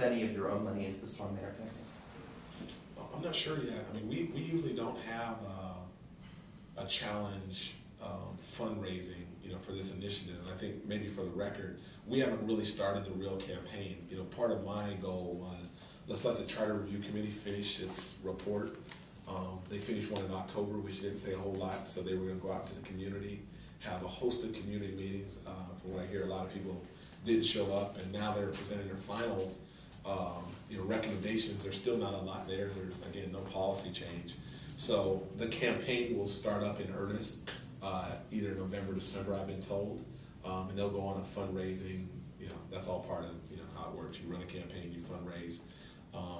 any of your own money into the Storm Mayor campaign? I'm not sure yet. I mean, we usually don't have a challenge fundraising, for this initiative. And I think maybe for the record, we haven't really started the real campaign. Part of my goal was, let's let the Charter Review Committee finish its report. They finished one in October, which didn't say a whole lot, so they were going to go out to the community, have a host of community meetings. From what I hear, a lot of people didn't show up, and now they're presenting their finals recommendations. There's still not a lot there. There's, again, no policy change. So the campaign will start up in earnest either November, December, I've been told, and they'll go on a fundraising. That's all part of how it works. You run a campaign, you fundraise.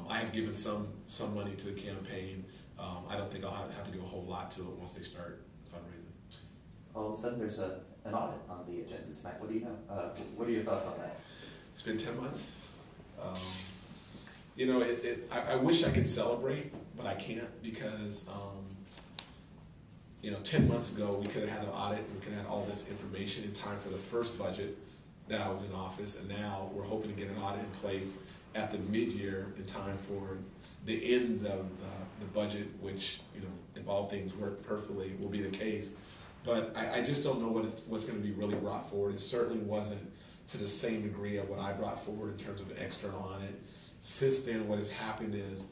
I have given some money to the campaign. I don't think I'll have to give a whole lot to it once they start fundraising. All of a sudden, there's an audit on the agenda tonight. What do you know? What are your thoughts on that? It's been 10 months. I wish I could celebrate, but I can't because 10 months ago we could have had an audit and we could have had all this information in time for the first budget that I was in office, and now we're hoping to get an audit in place at the mid-year in time for the end of the budget, which, if all things work perfectly, will be the case. But I just don't know what's going to be really brought forward. It certainly wasn't to the same degree of what I brought forward in terms of the external audit. Since then, what has happened is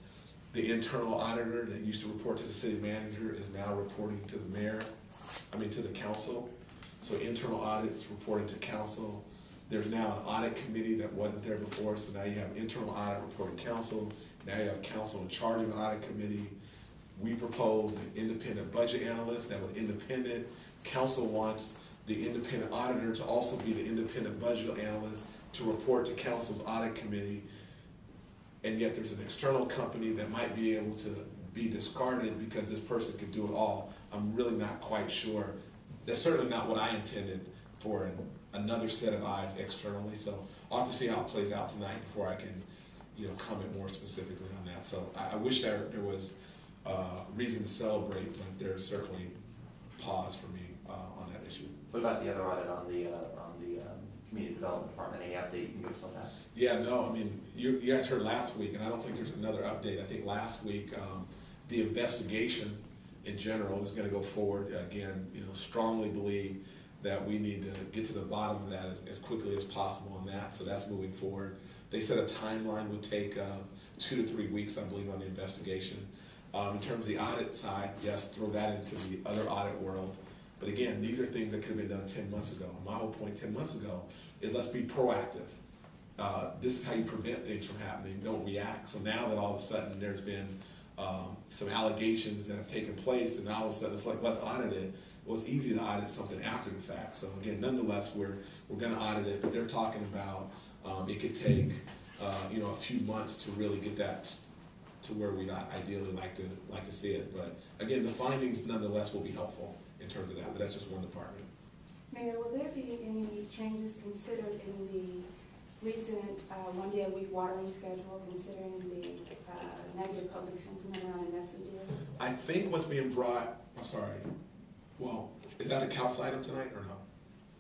the internal auditor that used to report to the city manager is now reporting to the mayor, to the council. So internal audits reporting to council. There's now an audit committee that wasn't there before, so now you have internal audit reporting council. Now you have council in charge of an audit committee. We proposed an independent budget analyst that was independent. Council wants the independent auditor to also be the independent budget analyst to report to council's audit committee. And yet there's an external company that might be able to be discarded because this person could do it all. I'm really not quite sure. That's certainly not what I intended for another set of eyes externally. So I'll have to see how it plays out tonight before I can, comment more specifically on that. So I wish there was reason to celebrate, but there's certainly pause for me on that issue. What about the other audit on the Community Development Department? Any update you can give us on that? Yeah, no, you guys heard last week, and I don't think there's another update. I think last week the investigation in general is going to go forward. Again, strongly believe that we need to get to the bottom of that as quickly as possible on that. So that's moving forward. They said a timeline would take 2 to 3 weeks, I believe, on the investigation. In terms of the audit side, yes, throw that into the other audit world. But again, these are things that could have been done 10 months ago. My whole point 10 months ago is let's be proactive. This is how you prevent things from happening. Don't react. So now that all of a sudden there's been some allegations that have taken place, and now all of a sudden it's like, let's audit it. Well, it's easy to audit something after the fact. So again, nonetheless, we're going to audit it. But they're talking about it could take a few months to really get that to where we'd ideally like to see it. But again, the findings nonetheless will be helpful in terms of that. But that's just one department. Mayor, will there be any changes considered in the recent one-day-a-week watering schedule, considering the negative public sentiment around the Nestle deal? I think what's being brought, I'm sorry, well, is that a council item tonight or no?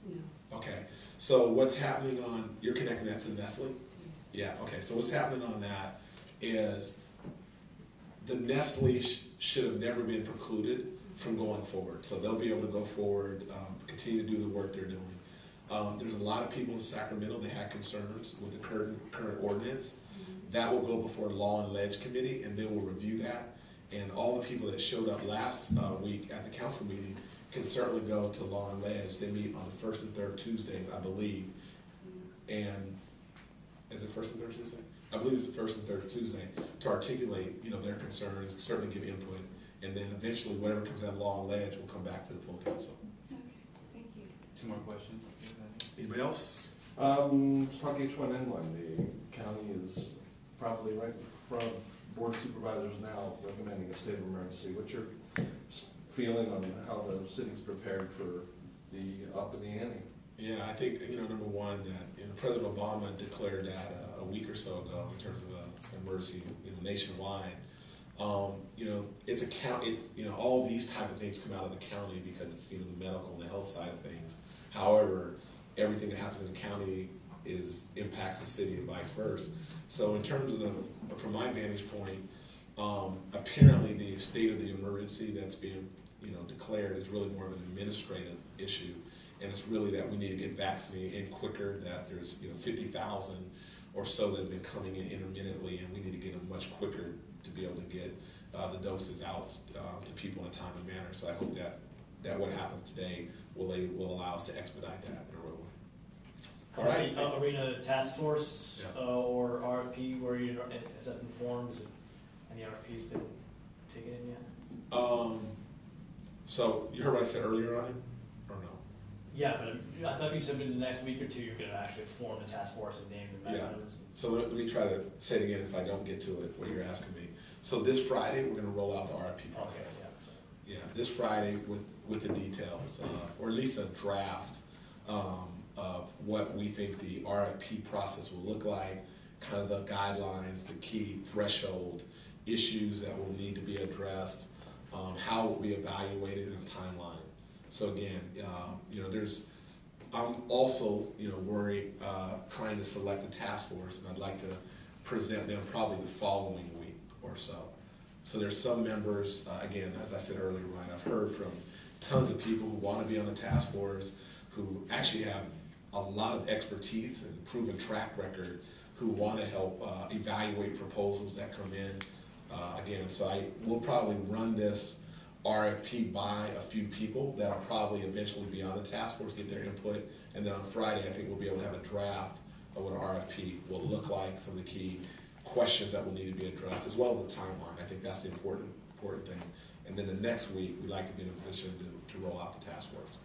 No. Okay, so what's happening on, you're connecting that to Nestle? Yeah, okay, so what's happening on that is the Nestle should have never been precluded from going forward. So they'll be able to go forward, continue to do the work they're doing. There's a lot of people in Sacramento that had concerns with the current ordinance. That will go before Law and Ledge Committee, and they will review that. And all the people that showed up last week at the council meeting can certainly go to Law and Ledge. They meet on the first and third Tuesdays, I believe. And is it first and third Tuesday? I believe it's the first and third Tuesday to articulate, their concerns, certainly give input, and then eventually whatever comes out of Law and Ledge will come back to the full council. Okay, thank you. 2 more questions. Anybody else? Let's talk H1N1. The county is probably right in front of board of supervisors now recommending a state of emergency. What's your feeling on how the city's prepared for the up in the ante? Yeah, I think, number one, that President Obama declared that a week or so ago in terms of an emergency, nationwide. It's a county. All these type of things come out of the county because it's the medical and the health side of things. However, everything that happens in the county impacts the city and vice versa. So in terms of from my vantage point, apparently the state of the emergency that's being declared is really more of an administrative issue, and it's really that we need to get vaccinated in quicker. That there's 50,000 or so that have been coming in intermittently, and we need to get them much quicker to be able to get the doses out to people in a timely manner. So I hope that what happens today will allow us to expedite that in a real way. All right. Arena task force or RFP, where has that been formed? Any RFPs been taken in yet? So you heard what I said earlier on it, or no? Yeah, but I thought you said in the next week or two you're going to actually form the task force and name the members. So let me try to say it again if I don't get to it, what you're asking me. So this Friday, we're going to roll out the RFP process. Okay, yeah, this Friday with the details, or at least a draft of what we think the RFP process will look like, kind of the guidelines, the key threshold issues that will need to be addressed, how it will be evaluated in a timeline. So again, I'm also, worried, trying to select the task force, and I'd like to present them probably the following week or so. So there's some members, again, as I said earlier, Ryan, I've heard from tons of people who want to be on the task force, who actually have a lot of expertise and proven track record, who want to help evaluate proposals that come in. Again, so we'll probably run this RFP by a few people that'll probably eventually be on the task force, get their input, and then on Friday I think we'll be able to have a draft of what an RFP will look like, some of the key questions that will need to be addressed, as well as the timeline. I think that's the important thing. And then the next week we'd like to be in a position to roll out the task force.